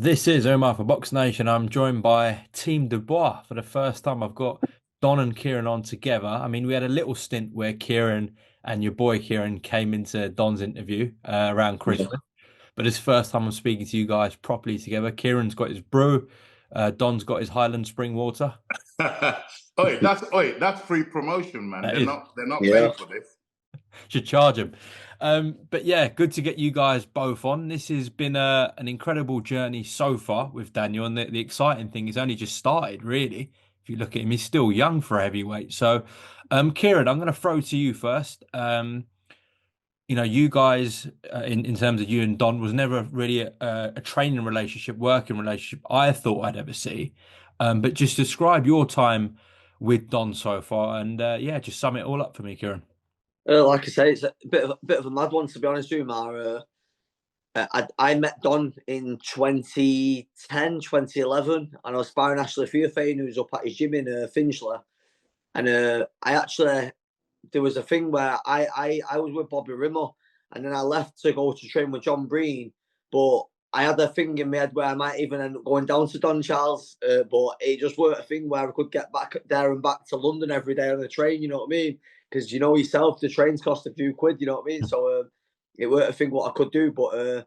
This is Umar for BoxNation. I'm joined by Team Dubois for the first time. I've got Don and Kieran on together. I mean, we had a little stint where Kieran and your boy Kieran came into Don's interview around Yeah. Christmas, but it's the first time I'm speaking to you guys properly together. Kieran's got his brew, Don's got his Highland spring water. That's free promotion, man. That They're is. not Yeah. paying for this. Should charge him. But yeah, good to get you guys both on. This has been an incredible journey so far with Daniel, and the exciting thing is only just started, really. If you look at him, he's still young for a heavyweight. So, Kieran, I'm going to throw to you first. You guys, in terms of you and Don, was never really a training relationship, working relationship I thought I'd ever see. But just describe your time with Don so far, and yeah, just sum it all up for me, Kieran. Like I say, it's a bit of a mad one to be honest with you, Mar. I met Don in 2010, 2011, and I was sparring Ashley Fearfane, who was up at his gym in Finchley. And I actually, there was a thing where I was with Bobby Rimmer, and then I left to go to train with John Breen. But I had a thing in my head where I might even end up going down to Don Charles, but it just weren't a thing where I could get back there and back to London every day on the train. You know what I mean? Because you know yourself, the trains cost a few quid. You know what I mean? So it weren't a thing what I could do, but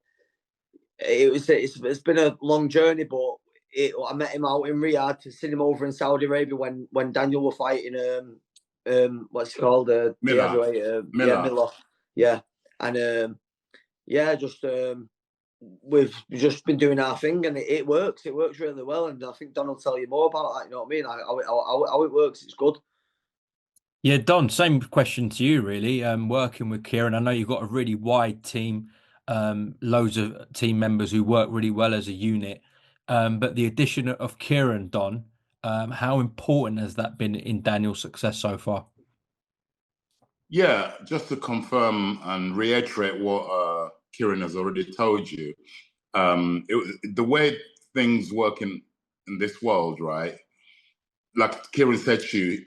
it's been a long journey. But I met him out in Riyadh, seen him over in Saudi Arabia when Daniel were fighting what's it called, the Miller. heavyweight, Miller. Miller, yeah, and yeah, just we've just been doing our thing, and it works. It works really well, and I think Don will tell you more about that. You know what I mean? How it works, it's good. Yeah, Don, same question to you, really. Working with Kieran, I know you've got a really wide team, loads of team members who work really well as a unit. But the addition of Kieran, Don, how important has that been in Daniel's success so far? Yeah, just to confirm and reiterate what Kieran has already told you, the way things work in this world, right? Like Kieran said to you,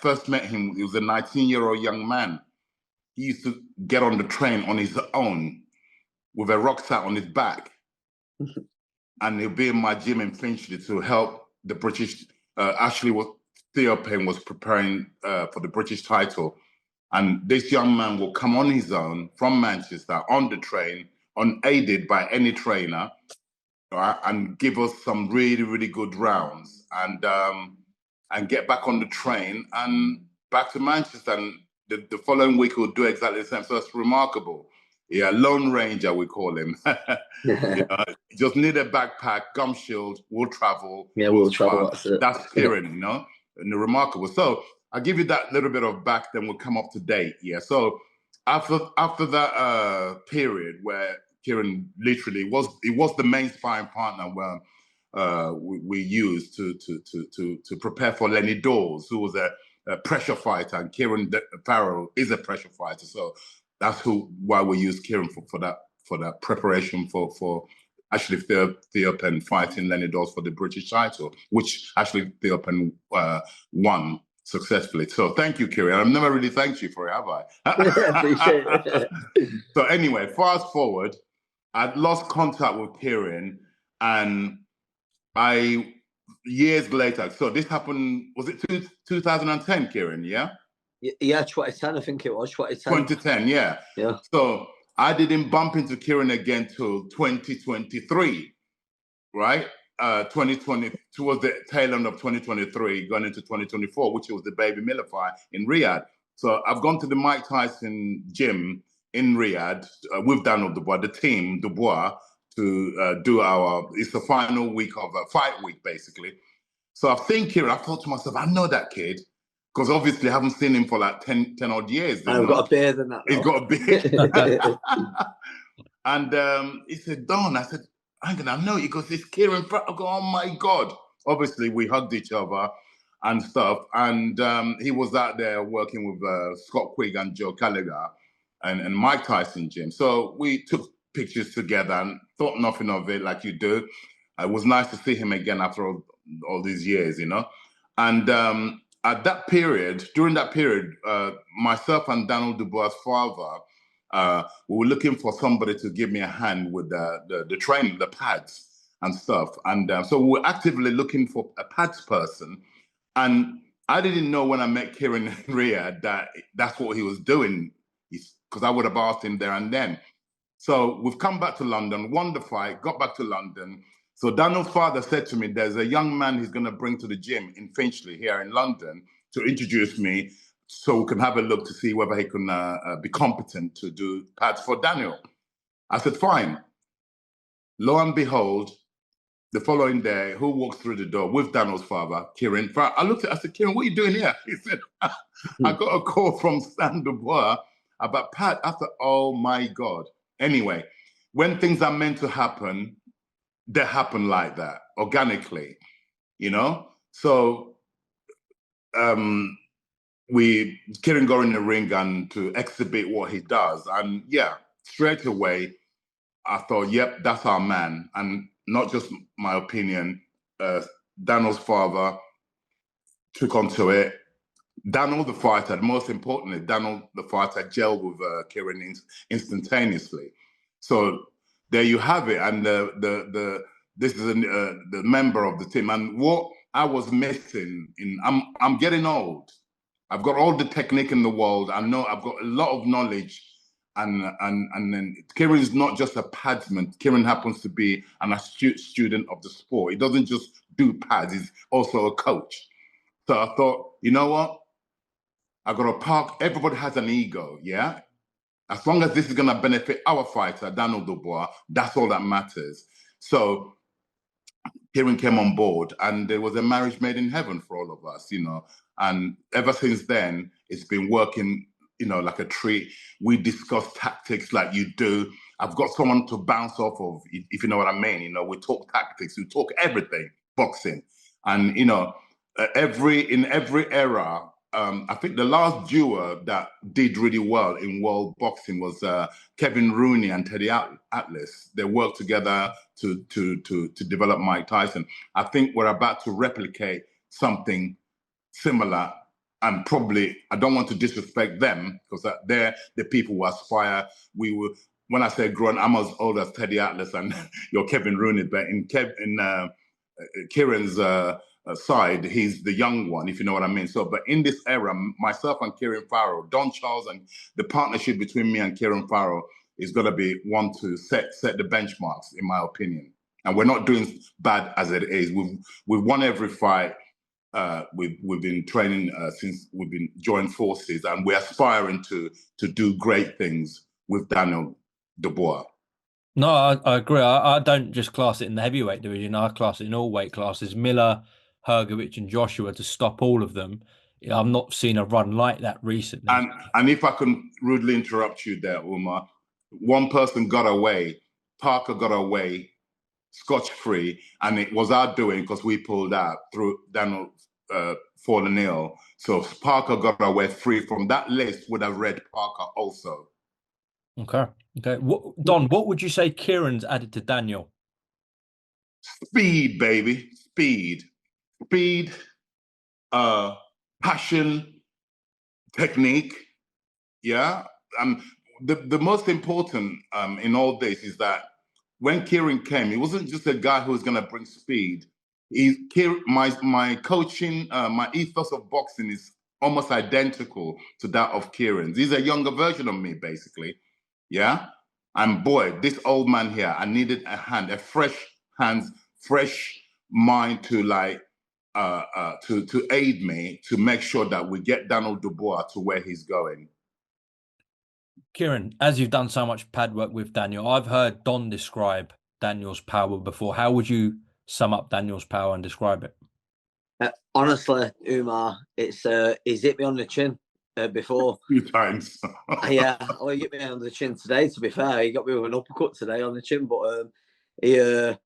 first met him, he was a 19-year-old young man. He used to get on the train on his own with a rucksack on his back, and he'll be in my gym in Finchley to help the British. Actually, what Theo Payne was preparing for the British title. And this young man will come on his own from Manchester on the train, unaided by any trainer, right, and give us some really, really good rounds, and get back on the train and back to Manchester. And the following week he'll do exactly the same. So it's remarkable. Yeah, Lone Ranger, we call him. You know, just need a backpack, gum shield, we'll travel. Yeah, we'll travel. That's it. That's Kieran, you know, and remarkable. So I'll give you that little bit of back, then we'll come up to date. Yeah. So after that period where Kieran literally was the main sparring partner where we used to prepare for Lenny Dawes, who was a pressure fighter, and Kieran Farrell is a pressure fighter. So that's why we use Kieran for that preparation for actually Theo Penn fighting Lenny Dawes for the British title, which actually Theo Penn won successfully. So thank you, Kieran. I've never really thanked you for it, have I? Appreciate it. So anyway, fast forward, I'd lost contact with Kieran, and I years later. So this happened. Was it 2010, Kieran? Yeah. Yeah, 2010, I think it was 2010. 2010, yeah. Yeah. So I didn't bump into Kieran again till 2023, right? 2020, towards the tail end of 2023, going into 2024, which was the Baby Miller fight in Riyadh. So I've gone to the Mike Tyson gym in Riyadh with Daniel Dubois, the team Dubois, to do it's the final week of a fight week, basically. So I've seen Kieran, I thought to myself, I know that kid, because obviously I haven't seen him for like 10 odd years. I've got a beard than that now. He's got a beard. And he said, Don, I said, I'm going to know you because it's Kieran. I go, oh my God. Obviously, we hugged each other and stuff. And he was out there working with Scott Quigg and Joe Callagher and Mike Tyson gym. So we took pictures together and thought nothing of it like you do. It was nice to see him again after all these years, you know. And at that period, during that period, myself and Daniel Dubois' father, we were looking for somebody to give me a hand with the training, the pads. and stuff. And so we're actively looking for a pads person. And I didn't know when I met Kieran in Riyadh that that's what he was doing, because I would have asked him there and then. So we've come back to London, won the fight, got back to London. So Daniel's father said to me, there's a young man he's going to bring to the gym in Finchley here in London to introduce me so we can have a look to see whether he can be competent to do pads for Daniel. I said, fine. Lo and behold, the following day, who walks through the door with Daniel's father, Kieran Farrell? I looked at it, I said, Kieran, what are you doing here? He said, I got a call from Stan Dubois about Pat. I thought, oh my God. Anyway, when things are meant to happen, they happen like that, organically, you know? So Kieran got in the ring and to exhibit what he does. And yeah, straight away, I thought, yep, that's our man. And not just my opinion, Daniel's father took onto it. Daniel, the fighter, most importantly, Daniel, the fighter, gelled with Kieran instantaneously. So there you have it. And this is the member of the team. And what I was missing I'm getting old. I've got all the technique in the world. I know I've got a lot of knowledge. And then Kieran's not just a padsman. Kieran happens to be an astute student of the sport. He doesn't just do pads. He's also a coach. So I thought, you know what? I got to park. Everybody has an ego, yeah? As long as this is going to benefit our fighter, Daniel Dubois, that's all that matters. So Kieran came on board, and there was a marriage made in heaven for all of us, you know. And ever since then, it's been working, you know, like a treat. We discuss tactics like you do. I've got someone to bounce off of, if you know what I mean. You know, we talk tactics, we talk everything, boxing. And, you know, in every era, I think the last duo that did really well in world boxing was Kevin Rooney and Teddy Atlas. They worked together to develop Mike Tyson. I think we're about to replicate something similar, and probably, I don't want to disrespect them because they're the people who aspire. When I say grown, I'm as old as Teddy Atlas and you're Kevin Rooney, but in Kieran's side, he's the young one, if you know what I mean. So, but in this era, myself and Kieran Farrell, Don Charles, and the partnership between me and Kieran Farrell is going to be one to set the benchmarks, in my opinion. And we're not doing bad as it is. We've won every fight. We've been training since we've been joined forces, and we're aspiring to do great things with Daniel Dubois. No, I agree. I don't just class it in the heavyweight division. I class it in all weight classes. Miller, Hrgovic, and Joshua, to stop all of them. I've not seen a run like that recently. And if I can rudely interrupt you there, Umar, one person got away. Parker got away scotch-free, and it was our doing because we pulled out through Daniel falling ill. So Parker got away free from that list. Would have read Parker also. Okay. Don, what would you say Kieran's added to Daniel? Speed, baby. Speed, passion, technique. Yeah. The most important in all this is that when Kieran came, he wasn't just a guy who was going to bring speed. My coaching, my ethos of boxing is almost identical to that of Kieran's. He's a younger version of me, basically. Yeah. And boy, this old man here, I needed a hand, a fresh hands, fresh mind to to aid me to make sure that we get Daniel Dubois to where he's going. Kieran, as you've done so much pad work with Daniel, I've heard Don describe Daniel's power before. How would you sum up Daniel's power and describe it? Honestly, Umar, he's hit me on the chin before. A few times. Yeah, well, he hit me on the chin today, to be fair. He got me with an uppercut today on the chin, but he's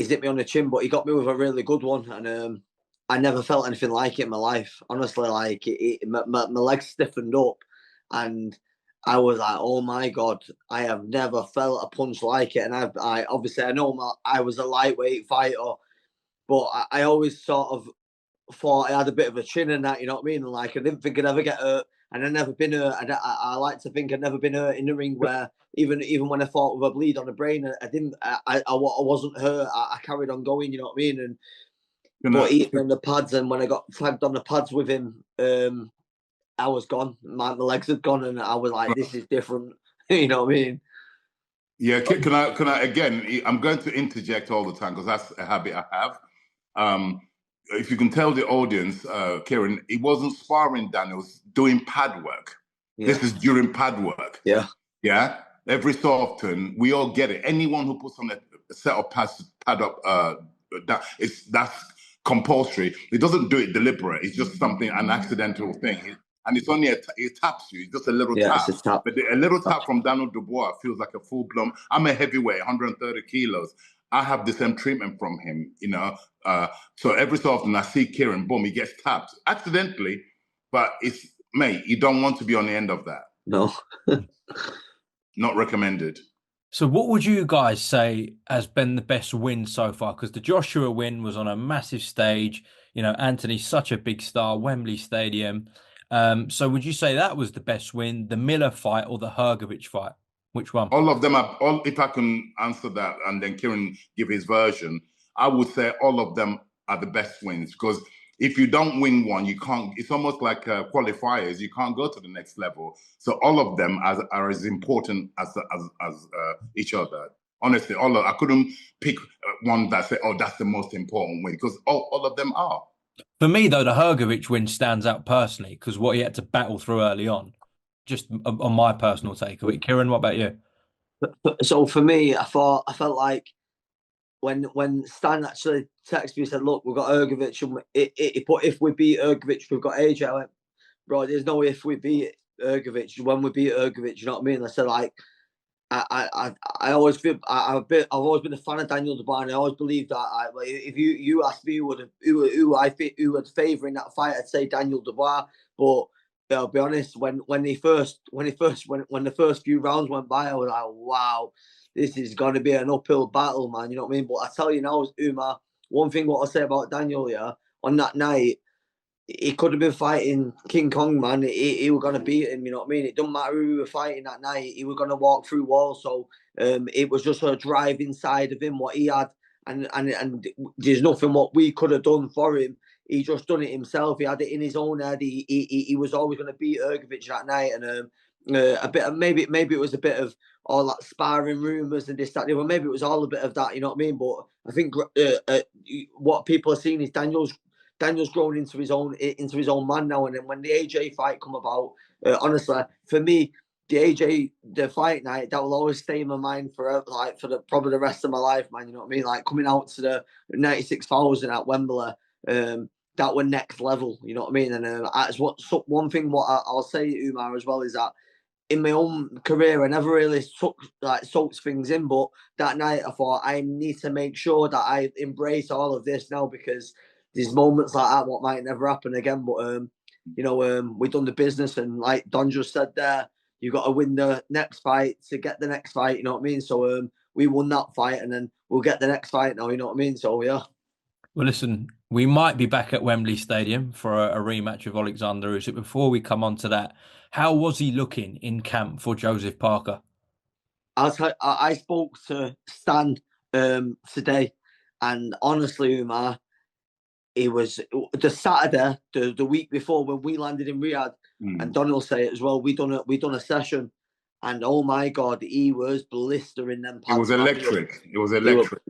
hit me on the chin, but he got me with a really good one. And I never felt anything like it in my life. Honestly, like my legs stiffened up, and I was like, oh my God, I have never felt a punch like it. And I obviously, I know I was a lightweight fighter, but I always sort of thought I had a bit of a chin and that, you know what I mean? Like, I didn't think I'd ever get hurt. and I've never been hurt. I like to think I've never been hurt in the ring where even when I fought with a bleed on the brain, I wasn't hurt. I carried on going. You know what I mean? And but even on the pads, and when I got tagged on the pads with him, I was gone. My legs had gone, and I was like, "This is different." You know what I mean? Yeah, can I again? I'm going to interject all the time because that's a habit I have. If you can tell the audience, Kieran, it wasn't sparring. Daniel was doing pad work. Yeah. This is during pad work. Yeah, yeah. Every so often, we all get it. Anyone who puts on a set of pads, pad up, that's compulsory. It doesn't do it deliberate. It's just something, an accidental thing. And it's only it taps you. It's just a little tap. It's a tap. But a little tap from Daniel Dubois feels like a full blown. I'm a heavyweight, 130 kilos. I have the same treatment from him, you know. So every so often I see Kieran, boom, he gets tapped accidentally. But it's, mate, you don't want to be on the end of that. No. Not recommended. So what would you guys say has been the best win so far? Because the Joshua win was on a massive stage. You know, Anthony's such a big star, Wembley Stadium. So would you say that was the best win, the Miller fight or the Hrgovic fight? Which one? All of them are, if I can answer that and then Kieran give his version, I would say all of them are the best wins because if you don't win one, you can't, it's almost like qualifiers, you can't go to the next level. So all of them are as important as each other. Honestly, I couldn't pick one that say, oh, that's the most important win because all of them are. For me, though, the Hrgovic win stands out personally because what he had to battle through early on, just on my personal take of it. Kieran, what about you? So for me, I felt like when Stan actually texted me and said, "Look, we've got Hrgovic, and he put if we beat Hrgovic, we've got AJ." I went, "Bro, there's no if we beat Hrgovic. When we beat Hrgovic, you know what I mean?" I said, like, I always feel I've always been a fan of Daniel Dubois, and I always believe that if you asked me who would favour in that fight, I'd say Daniel Dubois. But I'll be honest, when the first few rounds went by, I was like, wow, this is going to be an uphill battle, man. You know what I mean? But I tell you now, Umar, one thing what I'll say about Daniel, yeah, on that night, he could have been fighting King Kong, man. He were going to beat him, you know what I mean? It doesn't matter who we were fighting that night. He was going to walk through walls. So it was just a drive inside of him, what he had. And there's nothing what we could have done for him. He just done it himself. He had it in his own head. He was always going to beat Hrgovic that night. And a bit of, maybe it was a bit of all that sparring rumours and this, that, well, maybe it was all a bit of that, you know what I mean? But I think what people are seeing is Daniel's grown into his own man now. And then when the AJ fight come about, honestly, for me, the fight night, that will always stay in my mind forever, like probably the rest of my life, man. You know what I mean? Like coming out to the 96,000 at Wembley, that were next level. You know what I mean? And that's one thing. What I'll say, Umar, as well, is that in my own career, I never really soaked things in. But that night, I thought I need to make sure that I embrace all of this now because there's moments like that what might never happen again. But we've done the business, and like Don just said there, you got to win the next fight to get the next fight. You know what I mean? So we won that fight, and then we'll get the next fight now. You know what I mean? So yeah. Well, listen, we might be back at Wembley Stadium for a rematch with Oleksandr Usyk. Before we come on to that, how was he looking in camp for Joseph Parker? I spoke to Stan today, and honestly, Umar, it was the Saturday, the week before when we landed in Riyadh, and Don will say it as well. We done a session, and oh my God, he was blistering them pads. It was electric. It was electric.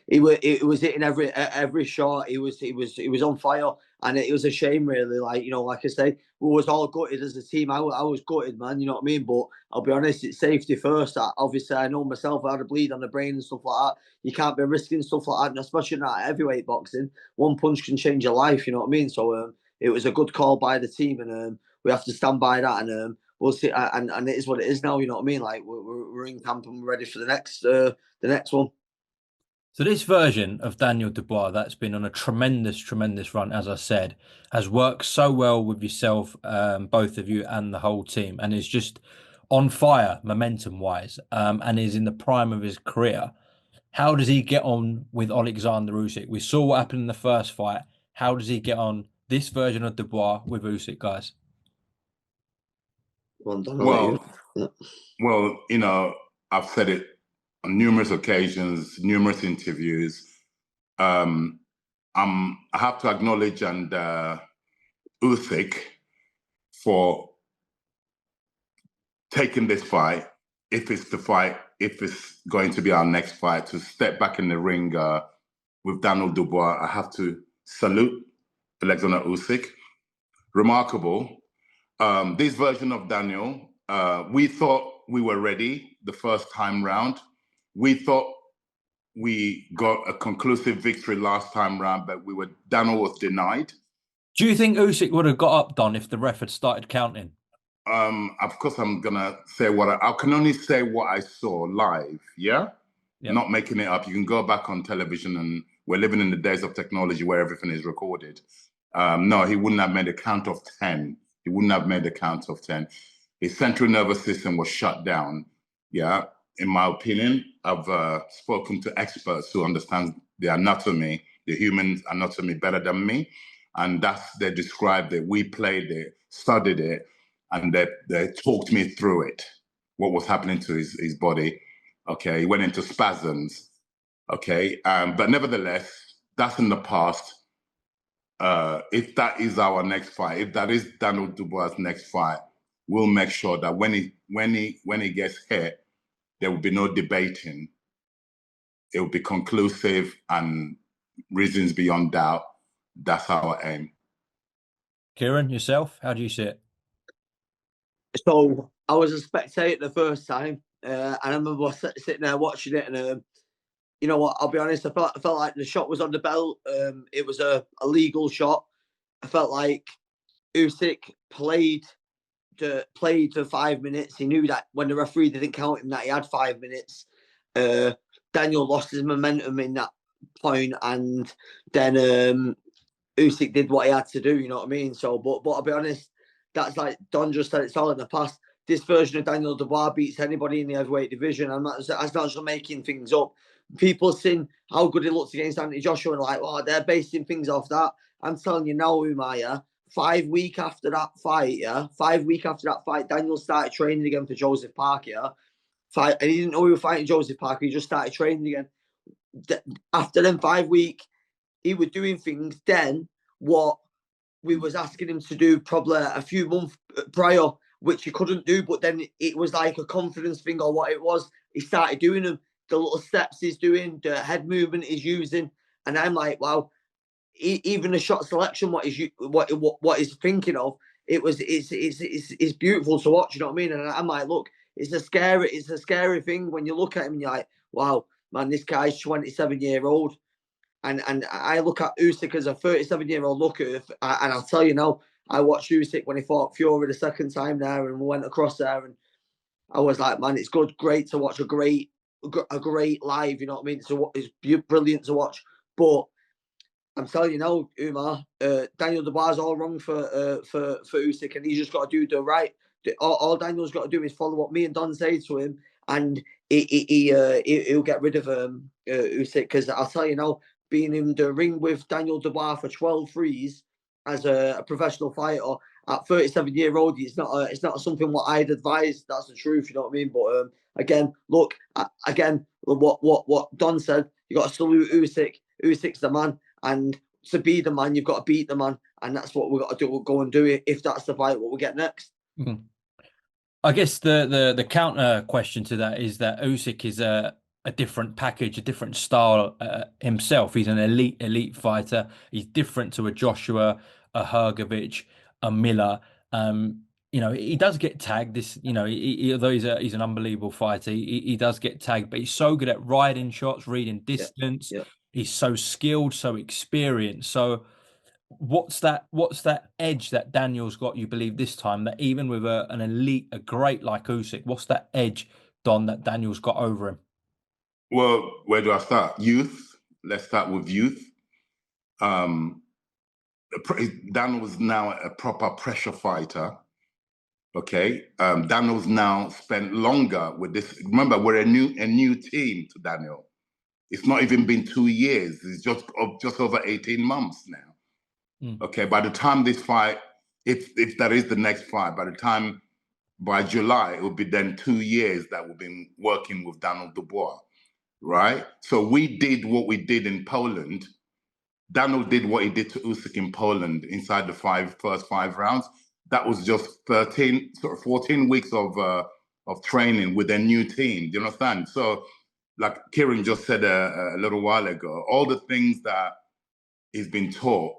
It was hitting every shot. He was on fire, and it was a shame, really. Like I say, we was all gutted as a team. I was gutted, man. You know what I mean? But I'll be honest, it's safety first. Obviously, I know myself. I had a bleed on the brain and stuff like that. You can't be risking stuff like that, and especially not heavyweight boxing. One punch can change your life. You know what I mean? So it was a good call by the team, and we have to stand by that. And we'll see. And it is what it is now. You know what I mean? Like we're in camp and we're ready for the next one. So this version of Daniel Dubois that's been on a tremendous, tremendous run, as I said, has worked so well with yourself, both of you and the whole team, and is just on fire momentum-wise, and is in the prime of his career. How does he get on with Oleksandr Usyk? We saw what happened in the first fight. How does he get on this version of Dubois with Usyk, guys? Go on, Dan, I'll let you. Well, well, you know, I've said it on numerous occasions, numerous interviews. I have to acknowledge Usyk for taking this fight, if it's the fight, if it's going to be our next fight, to step back in the ring with Daniel Dubois. I have to salute Oleksandr Usyk. Remarkable. This version of Daniel, we thought we were ready the first time round. We thought we got a conclusive victory last time round, but Daniel was denied. Do you think Usyk would have got up, Don, if the ref had started counting? Of course, I'm gonna say I can only say what I saw live. Yeah, Yep. Not making it up. You can go back on television, and we're living in the days of technology where everything is recorded. No, he wouldn't have made a count of 10. He wouldn't have made a count of 10. His central nervous system was shut down. Yeah, in my opinion, I've spoken to experts who understand the anatomy, the human anatomy, better than me, and they described it. We played it, studied it, and they talked me through it, what was happening to his body. Okay, he went into spasms. Okay, but nevertheless, that's in the past. If that is our next fight, if that is Daniel Dubois' next fight, we'll make sure that when he gets hit, there will be no debating. It will be conclusive and reasons beyond doubt. That's our aim. Kieran, yourself, how do you see it? So I was a spectator the first time, and I remember sitting there watching it, and you know what? I'll be honest. I felt like the shot was on the bell. It was a legal shot. I felt like Usyk played for 5 minutes. He knew that when the referee didn't count him, that he had 5 minutes. Daniel lost his momentum in that point, and then Usyk did what he had to do. You know what I mean? So, but I'll be honest. That's like Don just said. It's all in the past. This version of Daniel Dubois beats anybody in the heavyweight division. That's not just making things up. People seen how good he looks against Anthony Joshua and like, oh, they're basing things off that. I'm telling you now, Umar, 5 weeks after that fight, 5 weeks after that fight, Daniel started training again for Joseph Parker, and he didn't know he was fighting Joseph Parker. He just started training again. After them 5 weeks, he was doing things then what we was asking him to do probably a few months prior, which he couldn't do. But then it was like a confidence thing or what it was. He started doing them, the little steps he's doing, the head movement he's using, and I'm like, wow. Even the shot selection, what he's thinking of, it's beautiful to watch. You know what I mean? And I'm like, look, it's a scary thing when you look at him and you're like, wow, man, this guy's 27-year-old. And I look at Usyk as a 37-year-old looker, and I'll tell you now, I watched Usyk when he fought Fury the second time there, and we went across there, and I was like, man, it's great to watch a great live. You know what I mean? It's brilliant to watch, but I'm telling you now, Umar, Daniel Dubois is all wrong for Usyk, and he's just got to do the right. All Daniel's got to do is follow what me and Don say to him, and he'll get rid of Usyk. Because I'll tell you now, being in the ring with Daniel Dubois for 12 threes as a professional fighter at 37-year-old, it's not something what I'd advise. That's the truth, you know what I mean? But again, look, what Don said, you got to salute Usyk. Usyk's the man. And to be the man, you've got to beat the man, and that's what we've got to do. We'll go and do it. If that's the fight, what we get next. Mm-hmm. I guess the counter question to that is that Usyk is a different package, a different style himself. He's an elite fighter. He's different to a Joshua, a Hrgovic, a Miller. You know, he does get tagged. This, you know, although he's an unbelievable fighter, he does get tagged. But he's so good at riding shots, reading distance. Yeah. He's so skilled, so experienced. So what's that edge that Daniel's got, you believe, this time, that even with an elite, a great like Usyk, what's that edge, Don, that Daniel's got over him? Well, where do I start? Youth. Let's start with youth. Daniel was now a proper pressure fighter. Okay. Daniel's now spent longer with this. Remember, we're a new team to Daniel. It's not even been 2 years. It's just over 18 months now. Okay. By the time this fight, if that is the next fight, by the time by July, it will be then 2 years that we've been working with Daniel Dubois, right? So we did what we did in Poland. Daniel did what he did to Usyk in Poland inside the first five rounds. That was just 14 weeks of training with a new team. Do you understand? So, like Kieran just said a little while ago, all the things that he's been taught,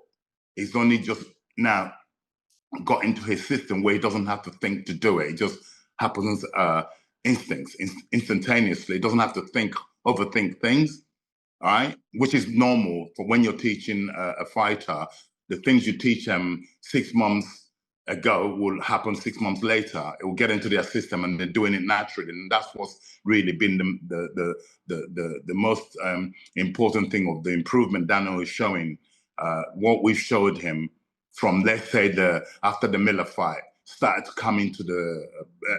he's only just now got into his system where he doesn't have to think to do it. It just happens instantaneously. He doesn't have to overthink things. All right, which is normal for when you're teaching a fighter. The things you teach them 6 months ago will happen 6 months later. It will get into their system, and they're doing it naturally. And that's what's really been the most important thing of the improvement Daniel is showing. What we've showed him from, let's say, after the Miller fight, started to come into the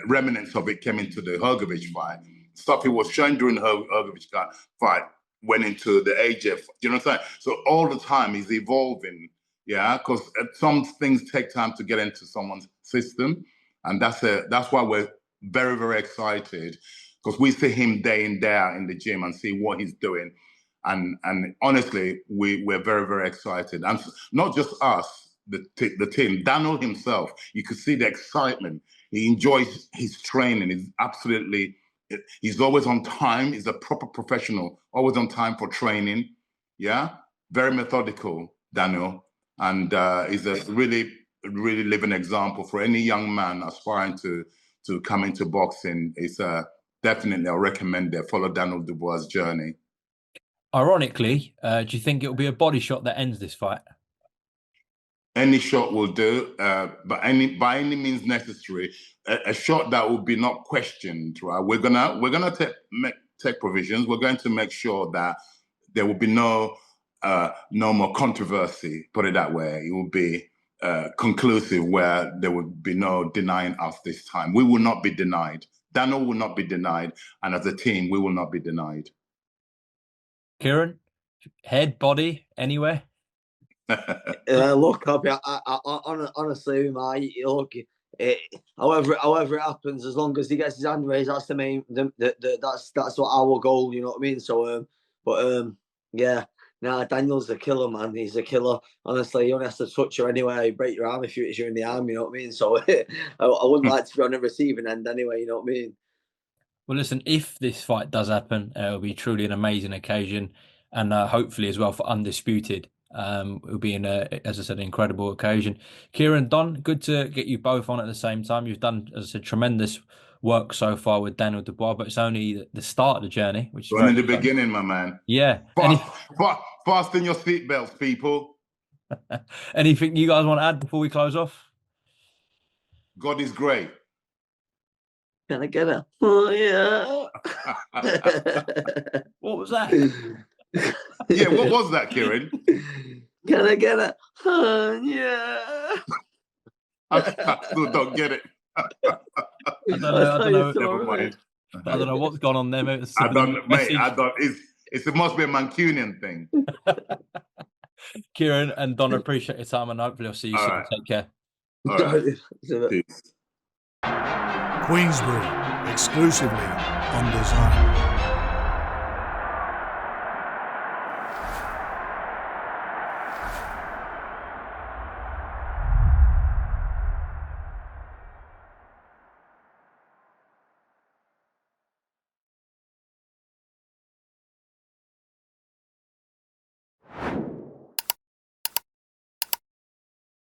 remnants of it came into the Hrgović fight. Stuff he was showing during the Hrgović fight went into the AJ. You know what I'm saying? So all the time he's evolving, yeah, because some things take time to get into someone's system. And that's why we're very, very excited, because we see him day in, day out in the gym and see what he's doing. And honestly, we're very, very excited. And not just us, the team, Daniel himself, you could see the excitement. He enjoys his training. He's always on time. He's a proper professional, always on time for training. Yeah, very methodical, Daniel. And he's a really, really living example for any young man aspiring to come into boxing. It's definitely, I recommend it. Follow Daniel Dubois' journey. Ironically, do you think it'll be a body shot that ends this fight? Any shot will do, but by any means necessary. A shot that will be not questioned, right? We're gonna take provisions. We're going to make sure that there will be no more controversy. Put it that way. It will be conclusive, where there will be no denying us this time. We will not be denied. Daniel will not be denied, and as a team, we will not be denied. Kieran, head, body, anywhere? Look, honestly, mate, look, however it happens, as long as he gets his hand raised, that's the main. That's what our goal. You know what I mean? So, yeah. Nah, Daniel's a killer, man. He's a killer. Honestly, you only have to touch her anyway, break your arm if you're in the arm. You know what I mean? So, I wouldn't like to be on the receiving end anyway. You know what I mean? Well, listen, if this fight does happen, it'll be truly an amazing occasion, and hopefully as well for Undisputed. It'll be as I said, an incredible occasion. Kieran, Don, good to get you both on at the same time. You've done, as I said, tremendous work so far with Daniel Dubois, but it's only the start of the journey, which is We're in the beginning, my man. Yeah. Fasten your seatbelts, people. Anything you guys want to add before we close off? God is great. Can I get it? Oh, yeah. What was that? Yeah, what was that, Kieran? Can I get it? Oh, yeah. I still don't get it. I don't know. Never mind. I don't know what's gone on there. Maybe It must be a Mancunian thing. Kieran and Don, appreciate your time, and hopefully I'll see you soon. Right. Take care. All right. Queensbury, exclusively on DAZN.